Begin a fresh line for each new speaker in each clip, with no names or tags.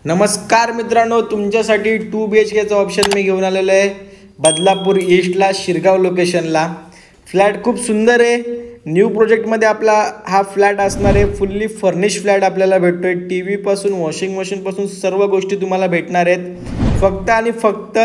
नमस्कार मित्रांनो, तुमच्यासाठी 2 BHKचा ऑप्शन मी घेऊन आलेलो आहे बदलापूर ईस्टला, शिरगाव लोकेशनला। फ्लॅट खूप सुंदर आहे। न्यू प्रोजेक्टमध्ये आपला हा फ्लॅट असणार आहे। फुल्ली फर्निश फ्लॅट आपल्याला भेटतोय। टीव्ही पासून वॉशिंग मशीन पासून सर्व गोष्टी तुम्हाला भेटणार आहेत फक्त आणि फक्त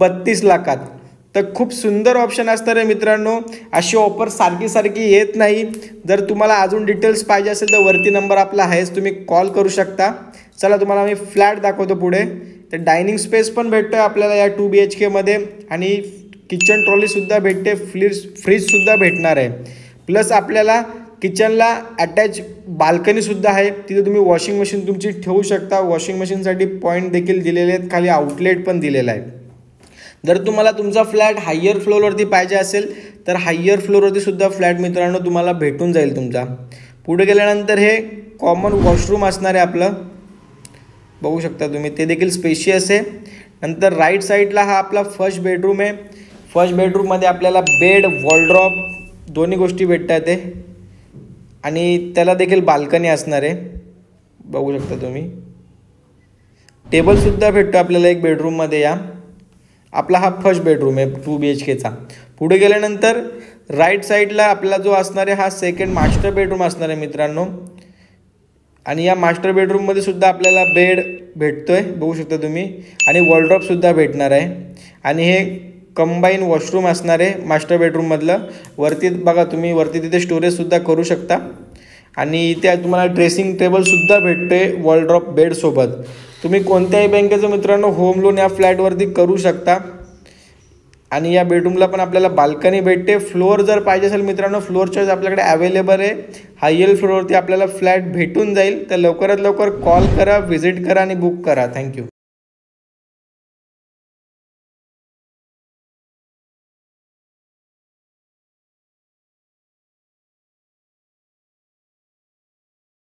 32 लाखात। तर खूप सुंदर ऑप्शन असणार आहे मित्रांनो। अशी ऑफर सारखी येत नाही। जर तुम्हाला अजून डिटेल्स पाहिजे असेल तर वरती नंबर आपला आहेच, तुम्ही कॉल करू शकता। चला तुम्हाला मी फ्लॅट दाखवतो पुढे। तर डायनिंग स्पेस पण भेटतोय आपल्याला या 2 BHK मध्ये आणि किचन ट्रॉली सुद्धा भेटते, फ्रीज सुद्धा भेटणार आहे। प्लस आपल्याला किचनला अटॅच बाल्कनी सुद्धा आहे, तिथे तुम्ही वॉशिंग मशीन तुमची ठेवू शकता। वॉशिंग मशीनसाठी पॉईंट देखील दिलेले आहेत, खाली आउटलेट पण दिलेला आहे। जर तुम्हाला तुमचा फ्लॅट हायर फ्लोअरवरती पाहिजे असेल तर हायर फ्लोअरवरती सुद्धा फ्लॅट मित्रांनो तुम्हाला भेटून जाईल तुमचा। पुढे गेल्यानंतर हे कॉमन वॉशरूम असणार आहे आपलं, बघू शकता तुम्ही, ते देखील स्पेशियस आहे। नंतर राईट साईडला हा आपला फर्स्ट बेडरूम आहे। फर्स्ट बेडरूममध्ये आपल्याला बेड, वॉलड्रॉप दोन्ही गोष्टी भेटतात आहे आणि त्याला देखील बाल्कनी असणार आहे, बघू शकता तुम्ही। टेबलसुद्धा भेटतो आपल्याला एक बेडरूममध्ये। या आपला हा फर्स्ट बेडरूम आहे 2 BHKचा। पुढे गेल्यानंतर राईट साईडला आपला जो असणार आहे हा सेकंड मास्टर बेडरूम असणार आहे मित्रांनो। आणि या मास्टर बेडरूममध्ये सुद्धा आपल्याला बेड भेटतोय, बघू शकता तुम्ही, आणि वॉलड्रॉप सुद्धा भेटणार आहे। आणि हे कंबाईन वॉशरूम असणार आहे मास्टर बेडरूममधलं। वरती बघा तुम्ही, वरती तिथे स्टोरेजसुद्धा करू शकता। आणि इथे तुम्हाला ड्रेसिंग टेबलसुद्धा भेटते वॉलड्रॉप बेडसोबत। तुम्ही कोणत्याही बँकेचं मित्रांनो होम लोन या फ्लॅटवरती करू शकता। आणि या बेडरूमला पण आपल्याला बाल्कनी भेटते। फ्लोअर जर पाहिजे असेल मित्रांनो, फ्लोअर चॉईस आपल्याकडे अवेलेबल आहे। हायर फ्लोअरवरती आपल्याला फ्लॅट भेटून जाईल। तर लवकरात लवकर कॉल करा, व्हिजिट करा आणि बुक करा। थँक्यू।